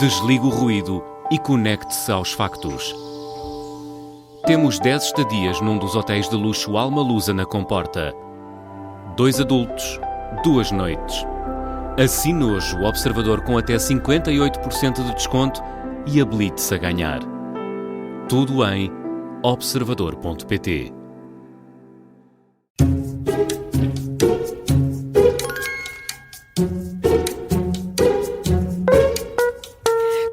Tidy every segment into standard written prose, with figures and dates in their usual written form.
Desligue o ruído e conecte-se aos factos. Temos 10 estadias num dos hotéis de luxo Alma Lusa na Comporta. 2 adultos, 2 noites. Assine hoje o Observador com até 58% de desconto e habilite-se a ganhar. Tudo em observador.pt.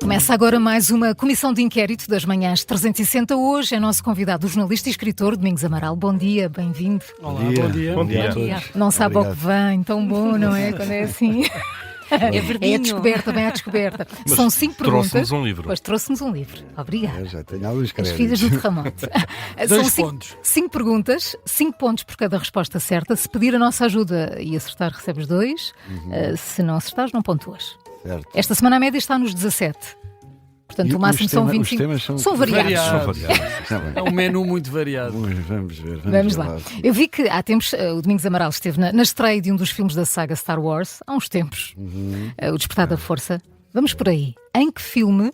Começa agora mais uma comissão de inquérito das manhãs 360. Hoje é nosso convidado, o jornalista e escritor Domingos Amaral. Bom dia, bem-vindo. Olá, bom dia. Bom dia. Não sabe ao que vem, tão bom, não é? Quando é assim. É verdinho. É a descoberta, bem à descoberta. Mas são 5 perguntas. trouxe-nos um livro. Pois trouxe-nos um livro. Obrigada. Eu já tenho alguns As créditos. filhas do terremoto. Dois São pontos. 5 perguntas, 5 pontos por cada resposta certa. Se pedir a nossa ajuda e acertar, recebes 2. Se não acertares, não pontuas. Certo. Esta semana a média está nos 17. Portanto, E o máximo os são temas- 25. os temas São variados. São variados. Está bem. É um menu muito variado. Vamos ver. Vamos lá. Eu vi que há tempos o Domingos Amaral esteve na estreia de um dos filmes da saga Star Wars, há uns tempos, o Despertar da Força. Vamos por aí. Em que filme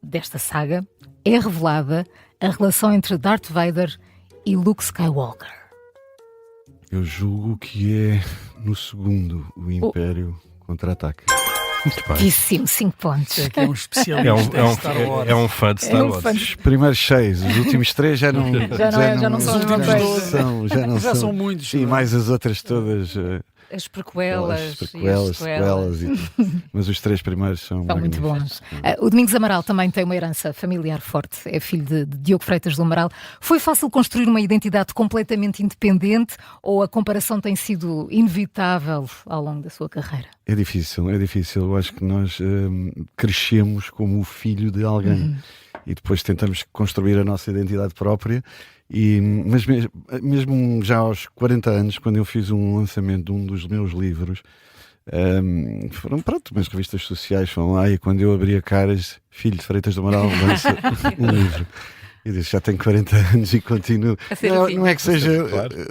desta saga é revelada a relação entre Darth Vader e Luke Skywalker? Eu julgo que é no segundo, o Império Contra-Ataque. Muito bem. Disse 5 pontos. É que é um especialista em Star Wars. É um fã de Star É um Wars. fã Os primeiros 6, os últimos 3 já não Já não são os últimos dois. Já São muitos. Sim, mais as outras todas. As prequelas, As prequelas, sequelas. Mas os 3 primeiros são São muito magníficos. bons. O Domingos Amaral também tem uma herança familiar forte. É filho de Diogo Freitas do Amaral. Foi fácil construir uma identidade completamente independente ou a comparação tem sido inevitável ao longo da sua carreira? É difícil. Eu acho que nós crescemos como o filho de alguém e depois tentamos construir a nossa identidade própria. Mas mesmo já aos 40 anos, quando eu fiz um lançamento de um dos meus livros, foram umas revistas sociais foram lá e quando eu abri a caras, filho de Freitas do Amaral lança um livro. Eu disse, já tenho 40 anos e continuo. Não é que seja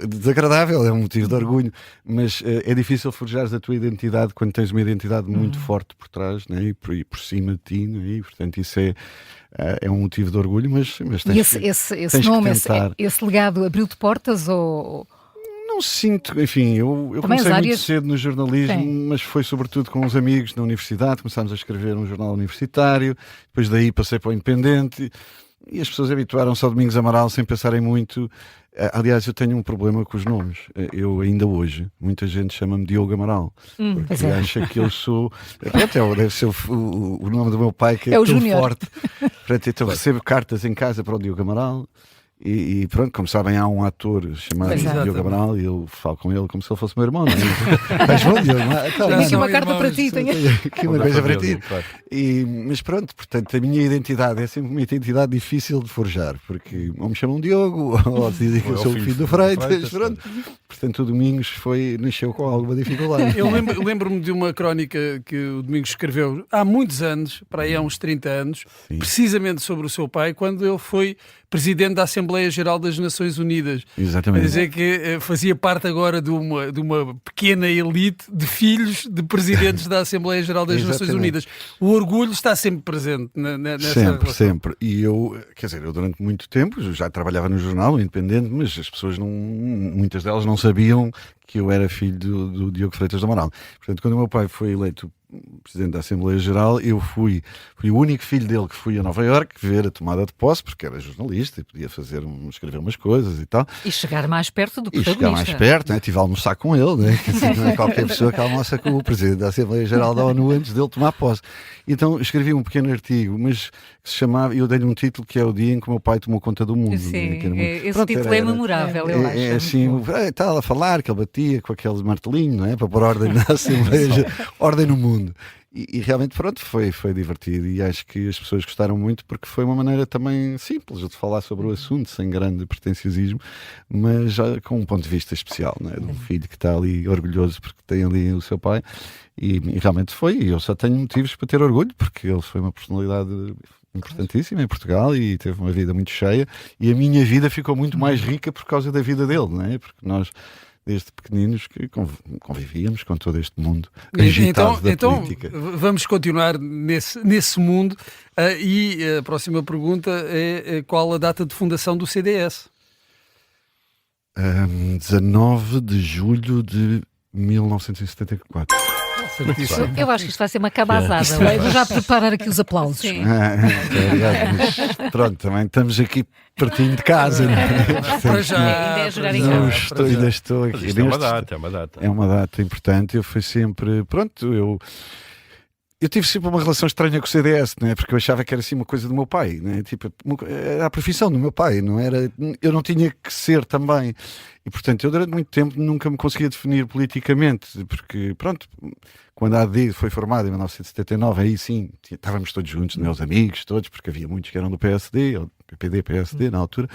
desagradável, é um motivo de orgulho, mas é difícil forjares a tua identidade quando tens uma identidade muito forte por trás, né? e por cima de ti, né? E portanto isso é um motivo de orgulho, mas tens E esse tens nome, que tentar. esse legado abriu-te portas ou... Não sinto, enfim, eu Também comecei as muito áreas- cedo no jornalismo, Sim. mas foi sobretudo com os amigos na universidade, começámos a escrever um jornal universitário, depois daí passei para o Independente e as pessoas habituaram-se ao Domingos Amaral sem pensarem muito. Aliás, eu tenho um problema com os nomes. Eu ainda hoje, muita gente chama-me Diogo Amaral, Pois porque é. acha que eu sou... Até deve ser o nome do meu pai que É o tão Júnior. forte. Portanto, então recebo cartas em casa para o Diogo Amaral. E pronto, como sabem, há um ator chamado Exato. Diogo Amaral e eu falo com ele como se ele fosse meu irmão. Não é? Mas bom, Diogo, Tenho aqui são uma carta irmãos, para ti. Tenho... aqui uma coisa para ti. Mas pronto, portanto, a minha identidade é sempre uma identidade difícil de forjar, porque ou me chamam Diogo, ou dizem que eu sou o filho do Freitas. Pronto. Portanto, o Domingos nasceu com alguma dificuldade. Eu lembro-me de uma crónica que o Domingos escreveu há muitos anos, para aí há uns 30 anos, precisamente sobre o seu pai, quando ele foi presidente da Assembleia Geral das Nações Unidas. Quer Exatamente. dizer que fazia parte agora de uma pequena elite de filhos de presidentes da Assembleia Geral das Nações Exatamente. Unidas. O orgulho está sempre presente nessa Sempre, relação. sempre. E eu durante muito tempo, eu já trabalhava no jornal, o Independente, mas as pessoas muitas delas não sabiam que eu era filho do Diogo Freitas do Amaral. Portanto, quando o meu pai foi eleito presidente da Assembleia Geral, eu fui o único filho dele que fui a Nova Iorque ver a tomada de posse, porque era jornalista e podia escrever umas coisas e tal. E chegar mais perto do E chegar mais protagonista. perto, né? Tive a almoçar com ele, né? Que, assim, não é qualquer pessoa que almoça com o Presidente da Assembleia Geral da ONU antes dele tomar posse. Então escrevi um pequeno artigo, mas que se chamava, eu dei-lhe um título que é o dia em que o meu pai tomou conta do mundo. Sim, né? Que era muito- esse Pronto, título é memorável, eu acho. é assim, tal, a falar que ele batia com aquele martelinho, não é? Para pôr ordem na Assembleia, ordem no mundo. E realmente, pronto, foi divertido e acho que as pessoas gostaram muito porque foi uma maneira também simples de falar sobre o assunto, sem grande pretenciosismo, mas já com um ponto de vista especial, não é? De um filho que está ali orgulhoso porque tem ali o seu pai e realmente foi, e eu só tenho motivos para ter orgulho porque ele foi uma personalidade importantíssima em Portugal e teve uma vida muito cheia e a minha vida ficou muito mais rica por causa da vida dele, não é? Porque nós desde pequeninos que convivíamos com todo este mundo agitado da política. Vamos continuar nesse mundo e a próxima pergunta é qual a data de fundação do CDS? 19 de julho de 1974. Eu acho que isto vai ser uma cabazada. Vou já preparar aqui os aplausos. Muito obrigado, mas pronto, também estamos aqui pertinho de casa, não é? Para já, ainda é jogar em casa. Ainda estou aqui. Mas isto é uma data. É uma data importante. Eu fui sempre, pronto, eu tive sempre uma relação estranha com o CDS, não é? Porque eu achava que era assim uma coisa do meu pai, não é? Tipo, era a profissão do meu pai, não era? Eu não tinha que ser também. E portanto, eu durante muito tempo nunca me conseguia definir politicamente, porque pronto, quando a AD foi formada em 1979, aí sim, estávamos todos juntos, meus amigos, todos, porque havia muitos que eram do PSD, ou PPD, PSD na altura.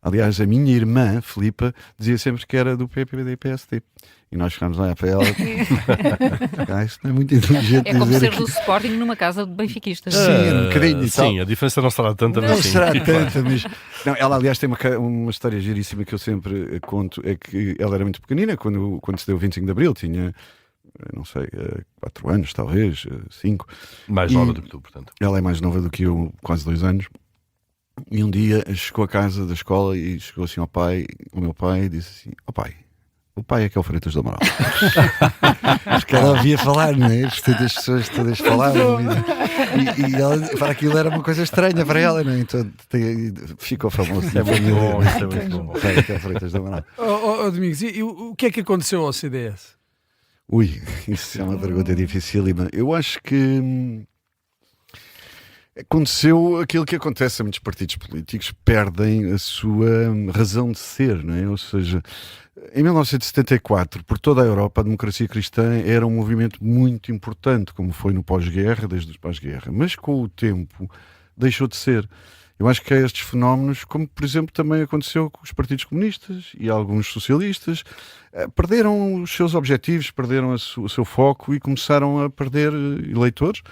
Aliás, a minha irmã, Filipa, dizia sempre que era do PPD e PSD. E nós chegámos lá para ela. Isso não é muito inteligente. É como dizer ser do Sporting numa casa de benfiquistas. Sim, um bocadinho e tal. Sim, a diferença não será tanta, Não mas sim. será tanta, mas... Não, ela, aliás, tem uma história giríssima que eu sempre conto. É que ela era muito pequenina quando se deu o 25 de Abril. Tinha, não sei, 4 anos, talvez, 5. Mais nova do que tu, portanto. Ela é mais nova do que eu, quase 2 anos. E um dia chegou a casa da escola e chegou assim ao meu pai, e disse assim: ó pai, o pai é que é o Freitas do Amaral. Porque ela ouvia falar, não é? Portanto, as pessoas todas falavam. E ela, para aquilo era uma coisa estranha para ela, não é? Então ficou famoso. É muito bom, isso é muito bom. O pai é que é o Freitas do Amaral. Domingos, e o que é que aconteceu ao CDS? Ui, isso é uma pergunta dificílima. Eu acho que aconteceu aquilo que acontece a muitos partidos políticos, perdem a sua razão de ser, não é? Ou seja, em 1974, por toda a Europa, a democracia cristã era um movimento muito importante, como foi no pós-guerra, desde o pós-guerra, mas com o tempo deixou de ser. Eu acho que há estes fenómenos, como por exemplo também aconteceu com os partidos comunistas e alguns socialistas, perderam os seus objetivos, perderam o seu foco e começaram a perder eleitores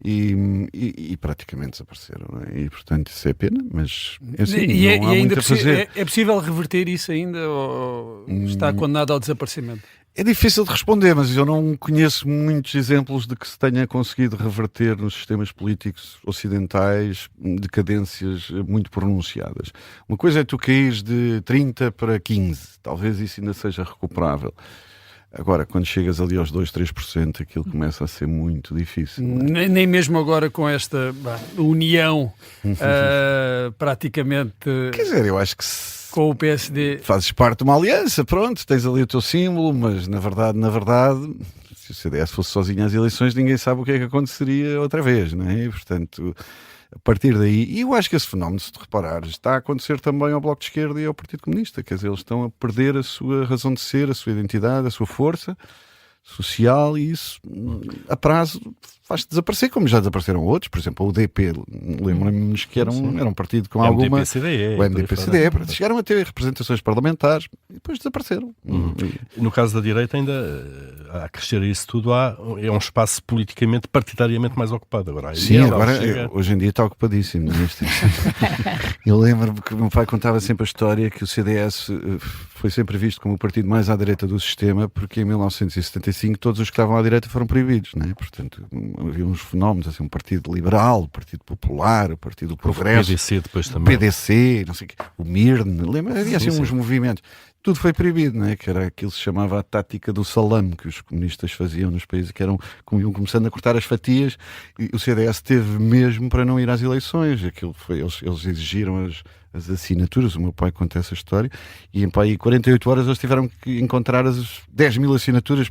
e praticamente desapareceram. Não é? E portanto isso é pena, mas assim, não há muito a fazer. É possível reverter isso ainda ou está condenado ao desaparecimento? É difícil de responder, mas eu não conheço muitos exemplos de que se tenha conseguido reverter nos sistemas políticos ocidentais decadências muito pronunciadas. Uma coisa é tu caís de 30 para 15, talvez isso ainda seja recuperável. Agora, quando chegas ali aos 2, 3%, aquilo começa a ser muito difícil. Nem mesmo agora com esta união praticamente... Quer dizer, eu acho que com o PSD... Fazes parte de uma aliança, pronto, tens ali o teu símbolo, mas na verdade, se o CDS fosse sozinho às eleições, ninguém sabe o que é que aconteceria outra vez, não é? E, portanto, a partir daí, e eu acho que esse fenómeno, se te reparares, está a acontecer também ao Bloco de Esquerda e ao Partido Comunista, quer dizer, eles estão a perder a sua razão de ser, a sua identidade, a sua força social, e isso a prazo faz desaparecer, como já desapareceram outros. Por exemplo, o UDP, lembro-me-nos que era um partido com alguma... MDP-CDE, o MDP-CDE, chegaram a ter representações parlamentares e depois desapareceram. No caso da direita ainda a crescer isso tudo é um espaço politicamente, partidariamente mais ocupado. Agora, sim, agora hoje em dia está ocupadíssimo. Eu lembro-me que o meu pai contava sempre a história que o CDS foi sempre visto como o partido mais à direita do sistema, porque em 1975 todos os que estavam à direita foram proibidos, não é? Portanto, havia uns fenómenos, assim, um partido liberal, o partido popular, o partido do progresso, o PDC depois também. O PDC, não sei o quê, o MIRN, lembra? Havia assim uns movimentos. Tudo foi proibido, não é? Que era aquilo que se chamava a tática do salame, que os comunistas faziam nos países, que iam começando a cortar as fatias, e o CDS teve mesmo para não ir às eleições. Aquilo foi, eles exigiram as assinaturas, o meu pai conta essa história, e em 48 horas eles tiveram que encontrar as 10 mil assinaturas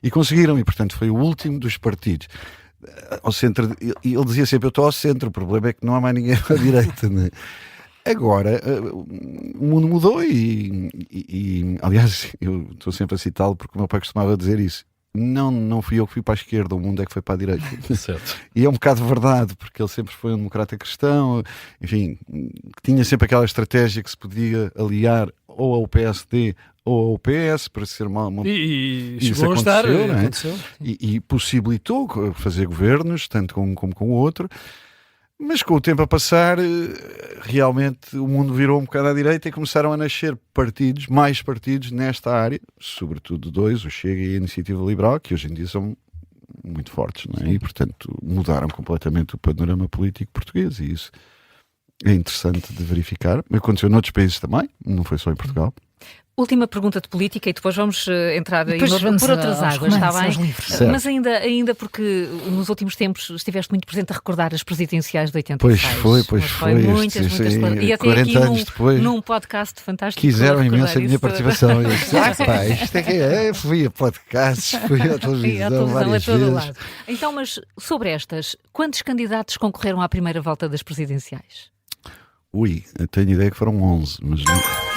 e conseguiram, e portanto foi o último dos partidos. Ao centro, e ele dizia sempre: eu estou ao centro, o problema é que não há mais ninguém à direita, não é? Agora, o mundo mudou e aliás, eu estou sempre a citá-lo porque o meu pai costumava dizer isso. Não fui eu que fui para a esquerda, o mundo é que foi para a direita. Certo. E é um bocado verdade, porque ele sempre foi um democrata cristão, enfim, que tinha sempre aquela estratégia que se podia aliar ou ao PSD ou ao PS para ser uma... E isso chegou a estar, não é? aconteceu. E possibilitou fazer governos, tanto com um como com o outro. Mas com o tempo a passar, realmente o mundo virou um bocado à direita e começaram a nascer partidos, mais partidos nesta área, sobretudo dois, o Chega e a Iniciativa Liberal, que hoje em dia são muito fortes, não é? E portanto mudaram completamente o panorama político português, e isso é interessante de verificar. Aconteceu noutros países também, não foi só em Portugal. Última pergunta de política e depois vamos entrar aí vamos por outras águas, está bem? Mas ainda porque nos últimos tempos estiveste muito presente a recordar as presidenciais de 86. Pois foi. Muitas. E até 40 aqui anos depois, num podcast fantástico. Quiseram imenso a minha participação. Eu disse, pá, isto é que é. Fui a podcasts, fui à televisão várias vezes. Lado. Então, mas sobre estas, quantos candidatos concorreram à primeira volta das presidenciais? Eu tenho ideia que foram 11, mas não...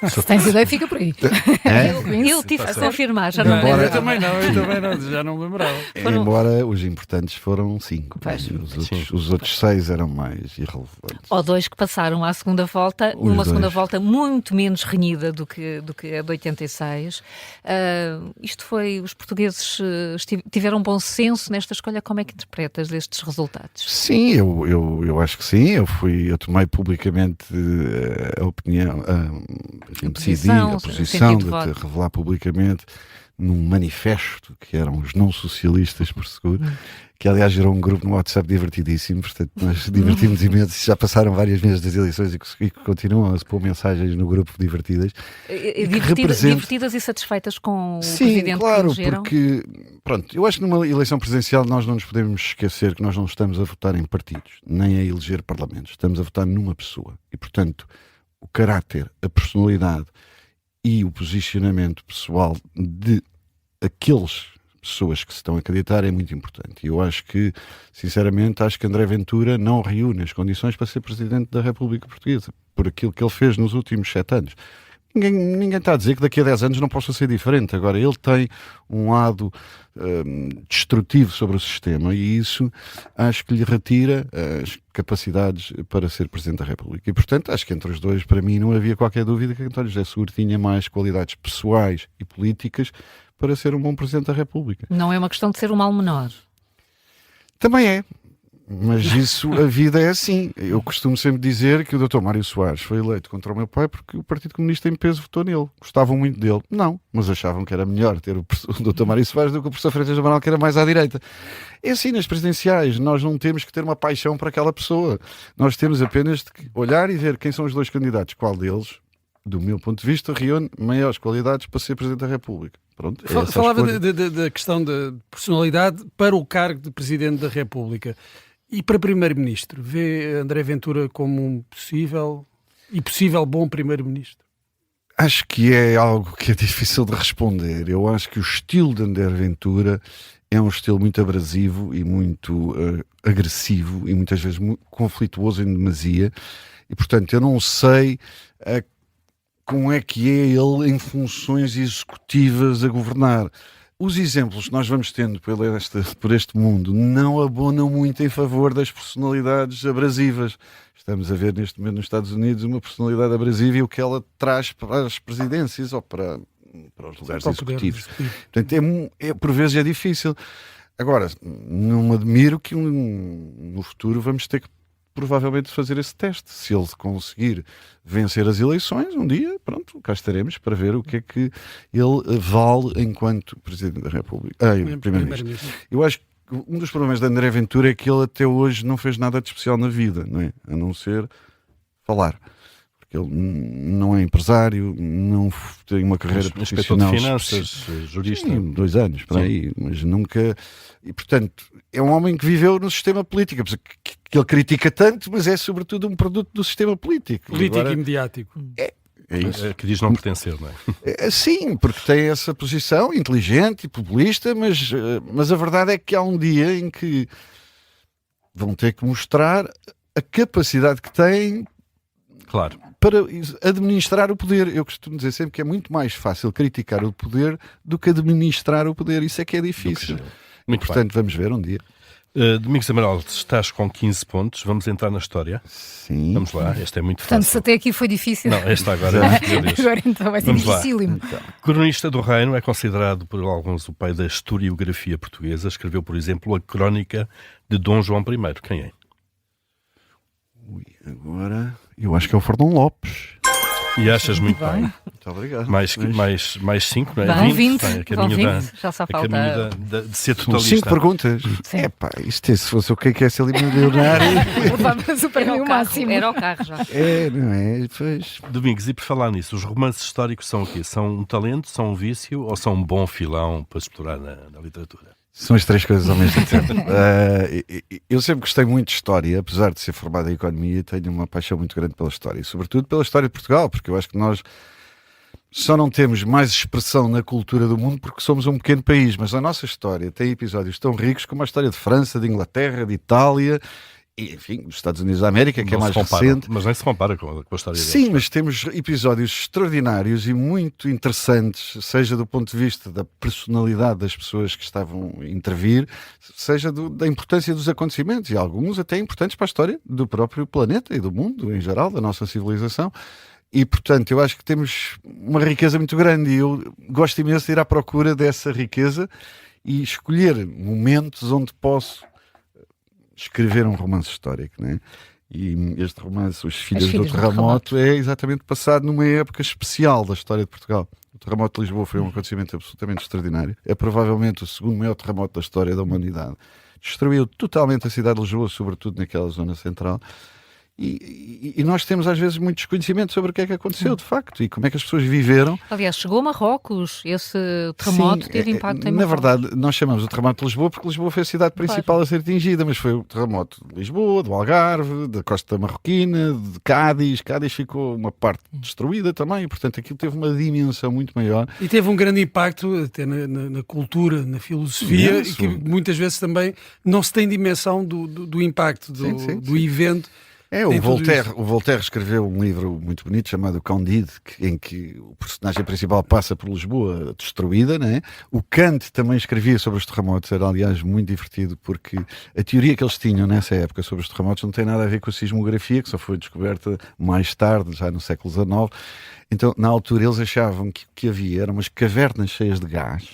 Se tens ideia, fica por aí. Eu tive que confirmar, já não me lembro. Eu também não, já não me lembrava. Embora os importantes foram 5. Os outros 6 eram mais irrelevantes. Ou 2 que passaram à segunda volta, numa segunda volta muito menos renhida do que a de 86. Isto foi, os portugueses tiveram bom senso nesta escolha. Como é que interpretas estes resultados? Sim, eu acho que sim. Eu tomei publicamente a opinião... decidi a posição de revelar publicamente num manifesto que eram os não socialistas, por seguro, que aliás gerou um grupo no WhatsApp divertidíssimo, portanto nós divertimos imenso, já passaram várias vezes das eleições e continuam a se pôr mensagens no grupo divertidas. Divertidas e satisfeitas com o presidente que elegeram? Porque, pronto, eu acho que numa eleição presidencial nós não nos podemos esquecer que nós não estamos a votar em partidos, nem a eleger parlamentos, estamos a votar numa pessoa e, portanto, o caráter, a personalidade e o posicionamento pessoal de aquelas pessoas que se estão a candidatar é muito importante. E eu acho que, sinceramente, acho que André Ventura não reúne as condições para ser Presidente da República Portuguesa, por aquilo que ele fez nos últimos 7 anos. Ninguém está a dizer que daqui a 10 anos não possa ser diferente. Agora, ele tem um lado destrutivo sobre o sistema e isso acho que lhe retira as capacidades para ser Presidente da República. E, portanto, acho que entre os dois, para mim, não havia qualquer dúvida que António José Seguro tinha mais qualidades pessoais e políticas para ser um bom Presidente da República. Não é uma questão de ser um mal menor. Também é. Mas isso, a vida é assim. Eu costumo sempre dizer que o Dr. Mário Soares foi eleito contra o meu pai porque o Partido Comunista em peso votou nele. Gostavam muito dele. Não, mas achavam que era melhor ter o Dr. Mário Soares do que o professor Freitas Amaral, que era mais à direita. É assim nas presidenciais. Nós não temos que ter uma paixão para aquela pessoa. Nós temos apenas de olhar e ver quem são os dois candidatos. Qual deles, do meu ponto de vista, reúne maiores qualidades para ser Presidente da República. Pronto, falava da questão da personalidade para o cargo de Presidente da República. E para Primeiro-Ministro, vê André Ventura como um possível bom Primeiro-Ministro? Acho que é algo que é difícil de responder. Eu acho que o estilo de André Ventura é um estilo muito abrasivo e muito agressivo e muitas vezes muito conflituoso em demasia. E, portanto, eu não sei como é que é ele em funções executivas a governar. Os exemplos que nós vamos tendo por este mundo não abonam muito em favor das personalidades abrasivas. Estamos a ver neste momento nos Estados Unidos uma personalidade abrasiva e o que ela traz para as presidências ou para os lugares executivos. Portanto, por vezes é difícil. Agora, não me admiro que no futuro vamos ter que provavelmente fazer esse teste. Se ele conseguir vencer as eleições, um dia, pronto, cá estaremos para ver o que é que ele vale enquanto Presidente da República. Primeiro-Ministro. Eu acho que um dos problemas de André Ventura é que ele até hoje não fez nada de especial na vida, não é? A não ser falar. Porque ele não é empresário, não tem uma carreira profissional. Inspetor de Finanças, jurista. Sim, 2 anos, para aí, mas nunca... E, portanto, é um homem que viveu no sistema político, que ele critica tanto, mas é sobretudo um produto do sistema político. Político e mediático. É isso. Que diz não pertencer, não é? Sim, porque tem essa posição inteligente e populista, mas a verdade é que há um dia em que vão ter que mostrar a capacidade que têm, claro, para administrar o poder. Eu costumo dizer sempre que é muito mais fácil criticar o poder do que administrar o poder. Isso é que é difícil. Muito Portanto, vamos ver um dia. Domingos Amaral, estás com 15 pontos. Vamos entrar na história? Sim. Vamos lá, esta é muito Portanto, fácil. se até aqui foi difícil... Não, esta agora... Agora então vai ser dificílimo. Cronista do Reino, é considerado por alguns o pai da historiografia portuguesa. Escreveu, por exemplo, a Crónica de Dom João I. Quem é? Agora, eu acho que é o Fernão Lopes. E achas muito bem. Muito obrigado. Mais 5, não é? Vão 20. 20. A caminho, Vão 20. Já só a falta. caminho de ser São totalista. 5 perguntas. Sim. Epá, isto se fosse o que é ser milionário. Levamos o prémio máximo. Era o carro já. É, não é? Pois. Domingos, e por falar nisso, os romances históricos são o quê? São um talento, são um vício ou são um bom filão para explorar na literatura? São as três coisas ao mesmo tempo. Eu sempre gostei muito de história, apesar de ser formado em economia, tenho uma paixão muito grande pela história, e sobretudo pela história de Portugal, porque eu acho que nós só não temos mais expressão na cultura do mundo porque somos um pequeno país, mas a nossa história tem episódios tão ricos como a história de França, de Inglaterra, de Itália e, enfim, dos Estados Unidos da América, que Não é mais se compara, recente. mas nem se compara com a história deles. Sim, mas temos episódios extraordinários e muito interessantes, seja do ponto de vista da personalidade das pessoas que estavam a intervir, seja da importância dos acontecimentos, e alguns até importantes para a história do próprio planeta e do mundo em geral, da nossa civilização. E, portanto, eu acho que temos uma riqueza muito grande e eu gosto imenso de ir à procura dessa riqueza e escolher momentos onde posso escrever um romance histórico, né? E este romance, Os Filhos do Terremoto, é exatamente passado numa época especial da história de Portugal. O terremoto de Lisboa foi um acontecimento absolutamente extraordinário. É provavelmente o segundo maior terremoto da história da humanidade. Destruiu totalmente a cidade de Lisboa, sobretudo naquela zona central. E nós temos às vezes muito desconhecimento sobre o que é que aconteceu de facto e como é que as pessoas viveram. Aliás, chegou a Marrocos. Esse terremoto Sim, teve impacto em na Marrocos. verdade, nós chamamos o terremoto de Lisboa porque Lisboa foi a cidade principal a ser atingida, mas foi o terremoto de Lisboa, do Algarve, da costa marroquina, de Cádiz. Cádiz ficou uma parte destruída também, e, portanto aquilo teve uma dimensão muito maior. E teve um grande impacto até na cultura, na filosofia, Imenso. e que muitas vezes também não se tem dimensão do impacto do evento. O Voltaire escreveu um livro muito bonito chamado Candide, em que o personagem principal passa por Lisboa destruída, né? O Kant também escrevia sobre os terremotos, era aliás muito divertido, porque a teoria que eles tinham nessa época sobre os terremotos não tem nada a ver com a sismografia, que só foi descoberta mais tarde, já no século XIX. Então, na altura, eles achavam que havia eram umas cavernas cheias de gás,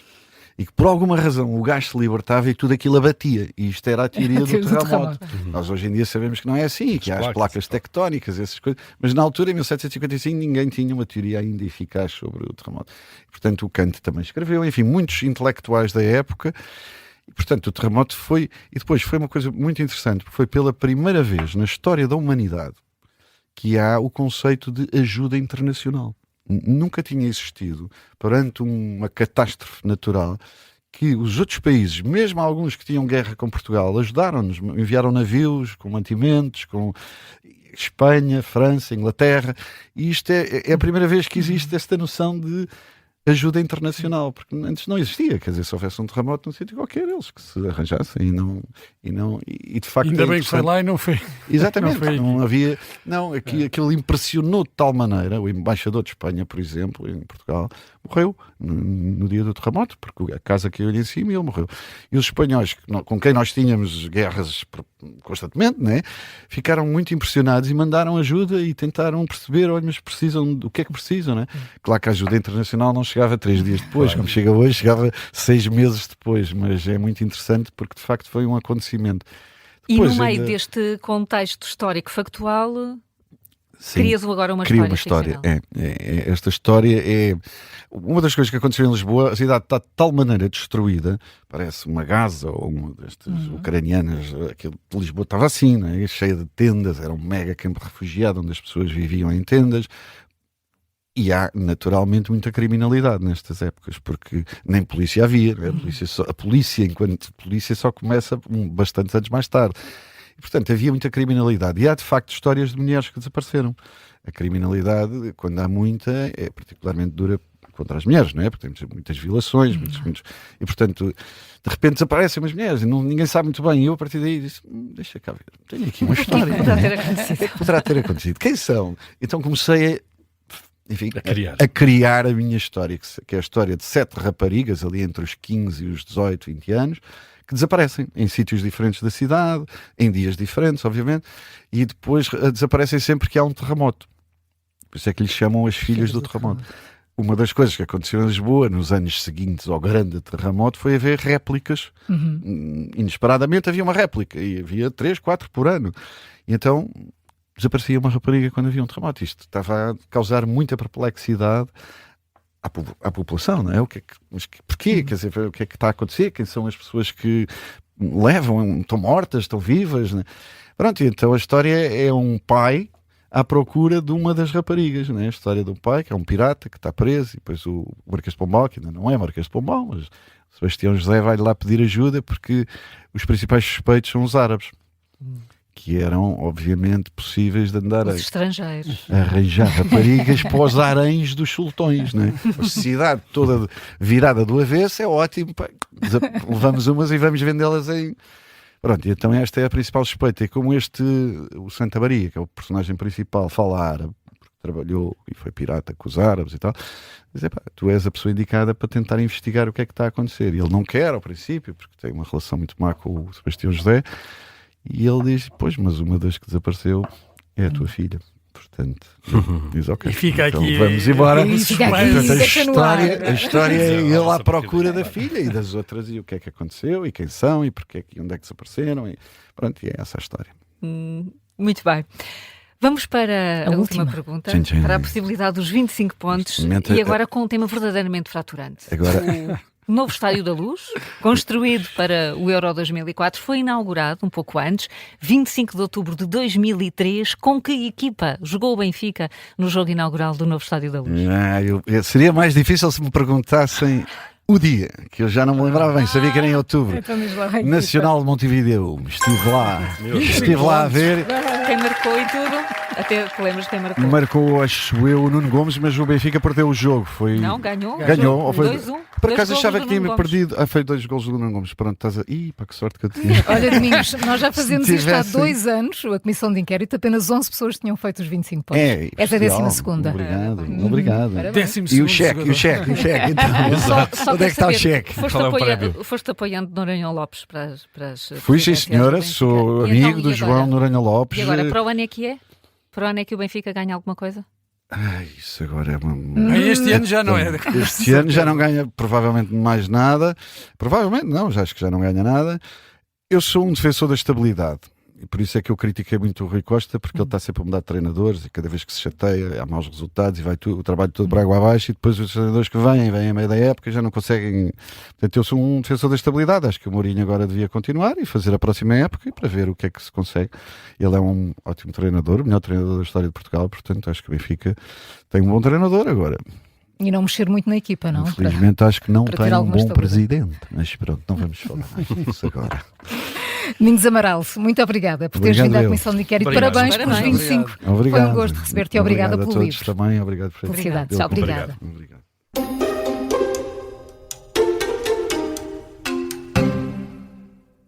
e que por alguma razão o gás se libertava e tudo aquilo abatia. E isto era a teoria do terremoto. Nós hoje em dia sabemos que não é assim, que há as placas tectónicas, essas coisas. Mas na altura, em 1755, ninguém tinha uma teoria ainda eficaz sobre o terremoto. Portanto, o Kant também escreveu, enfim, muitos intelectuais da época. E, portanto, o terremoto foi... E depois foi uma coisa muito interessante, porque foi pela primeira vez na história da humanidade que há o conceito de ajuda internacional. Nunca tinha existido, perante uma catástrofe natural, que os outros países, mesmo alguns que tinham guerra com Portugal, ajudaram-nos, enviaram navios com mantimentos, com Espanha, França, Inglaterra, e isto é a primeira vez que existe esta noção de ajuda internacional, porque antes não existia, quer dizer, se houvesse um terremoto num sítio qualquer, eles que se arranjassem e de facto ainda bem que foi lá e não foi. Exatamente, não foi. Aquilo impressionou de tal maneira. O embaixador de Espanha, por exemplo, em Portugal, morreu no dia do terremoto, porque a casa caiu-lhe em cima e ele morreu. E os espanhóis, com quem nós tínhamos guerras constantemente, né, ficaram muito impressionados e mandaram ajuda e tentaram perceber, olha, mas precisam do que é que precisam, né? Claro que a ajuda internacional não chegava 3 dias depois, como chega hoje, chegava 6 meses depois, mas é muito interessante porque de facto foi um acontecimento. Depois, e no meio deste contexto histórico factual, sim, crias agora uma cria história. uma história. Esta história é uma das coisas que aconteceu em Lisboa. A cidade está de tal maneira destruída, parece uma Gaza ou uma destas ucranianas. Aquilo de Lisboa estava assim, né? Cheia de tendas, era um mega campo refugiado onde as pessoas viviam em tendas. E há, naturalmente, muita criminalidade nestas épocas, porque nem polícia havia. Né? A polícia, enquanto polícia, só começa bastantes anos mais tarde. E, portanto, havia muita criminalidade. E há, de facto, histórias de mulheres que desapareceram. A criminalidade, quando há muita, é particularmente dura contra as mulheres, não é? Porque temos muitas violações, muitos... E, portanto, de repente desaparecem umas mulheres e ninguém sabe muito bem. E eu, a partir daí, disse, deixa cá ver. Tenho aqui uma história. O que poderá ter acontecido? Quem são? Então comecei a criar a minha história, que é a história de 7 raparigas, ali entre os 15 e os 18, 20 anos, que desaparecem em sítios diferentes da cidade, em dias diferentes, obviamente, e depois desaparecem sempre que há um terremoto. Por isso é que lhes chamam as filhas do terremoto. Uma das coisas que aconteceu em Lisboa nos anos seguintes ao grande terremoto foi haver réplicas. Inesperadamente havia uma réplica, e havia 3, 4 por ano. E então desaparecia uma rapariga quando havia um terremoto. Isto estava a causar muita perplexidade à população, não é? Porquê? Quer dizer, o que é que está a acontecer? Quem são as pessoas que levam? Estão mortas? Estão vivas? Né? Pronto, então a história é um pai à procura de uma das raparigas, né? A história de um pai que é um pirata que está preso, e depois o Marquês de Pombal, que ainda não é Marquês de Pombal, mas Sebastião José vai lá pedir ajuda porque os principais suspeitos são os árabes, que eram obviamente possíveis de andar Os estrangeiros. a arranjar raparigas para os haréns dos sultões, né? A sociedade toda virada do avesso é ótimo, pá. Levamos umas e vamos vendê-las em... Pronto, e então esta é a principal suspeita. E como o Santa Maria, que é o personagem principal, fala árabe, porque trabalhou e foi pirata com os árabes e tal, diz, tu és a pessoa indicada para tentar investigar o que é que está a acontecer. E ele não quer ao princípio, porque tem uma relação muito má com o Sebastião José, e ele diz, pois, mas uma das que desapareceu é a tua filha. Portanto, diz, ok, E fica então aqui, vamos embora. E fica aqui, Portanto, deixa no ar. a história é ele à procura da filha e das outras, e o que é que aconteceu, e quem são, e porque e onde é que desapareceram, e pronto, e é essa a história. Muito bem. Vamos para a última pergunta, Tchim, tchim. para a possibilidade dos 25 pontos, Neste momento e agora com um tema verdadeiramente fraturante. Agora, O novo Estádio da Luz, construído para o Euro 2004, foi inaugurado um pouco antes, 25 de outubro de 2003. Com que equipa jogou o Benfica no jogo inaugural do novo Estádio da Luz? seria mais difícil se me perguntassem o dia, que eu já não me lembrava bem, sabia que era em outubro. Então diz lá. Nacional de Montevideo, estive lá a ver. Quem marcou e tudo? Até te lembras quem marcou? Marcou, acho eu, o Nuno Gomes, mas o Benfica perdeu o jogo. Foi... Não, ganhou. Ganhou, ou foi... 2-1. Por acaso Dois achava golos que do tinha Nuno Gomes. perdido. Foi 2 golos do Nuno Gomes. Pronto, estás a. Pá, que sorte que eu tinha. Olha, Domingos, nós já fazemos isto há tivesse- 2 anos, a Comissão de Inquérito, apenas 11 pessoas tinham feito os 25 pontos. Essa é a especial. 12ª. Obrigado. Parabéns. 12º E o cheque, então. Só Onde é que está o quero saber, cheque? Foste apoiando Noronha Lopes para as Fui, sim, presidências do senhora. Benfica. Sou E amigo então, do e João agora? Noronha Lopes. E agora, para o ano é que é? Para o ano é que o Benfica ganha alguma coisa? Isso agora é uma. Este ano já não é. Este ano já não ganha provavelmente mais nada. Provavelmente não, já acho que já não ganha nada. Eu sou um defensor da estabilidade. E por isso é que eu critiquei muito o Rui Costa, porque ele está sempre a mudar de treinadores e cada vez que se chateia há maus resultados e vai o trabalho todo para água abaixo, e depois os treinadores que vêm a meio da época já não conseguem. Portanto, eu sou um defensor da estabilidade. Acho que o Mourinho agora devia continuar e fazer a próxima época e para ver o que é que se consegue. Ele é um ótimo treinador, o melhor treinador da história de Portugal, portanto acho que o Benfica tem um bom treinador agora. E não mexer muito na equipa, não? Infelizmente acho que não para ter tem um alguma bom estabilidade. presidente, mas pronto, não vamos falar mais disso agora. Domingos Amaral, muito obrigada por teres Obrigado, vindo à eu. Comissão de Inquérito. Obrigado. Parabéns pelos Parabéns. 25. Obrigado. Foi um gosto receber-te e obrigada Obrigado pelo a todos livro. também, obrigado por Felicidades. pelo Obrigada. convite. Obrigado.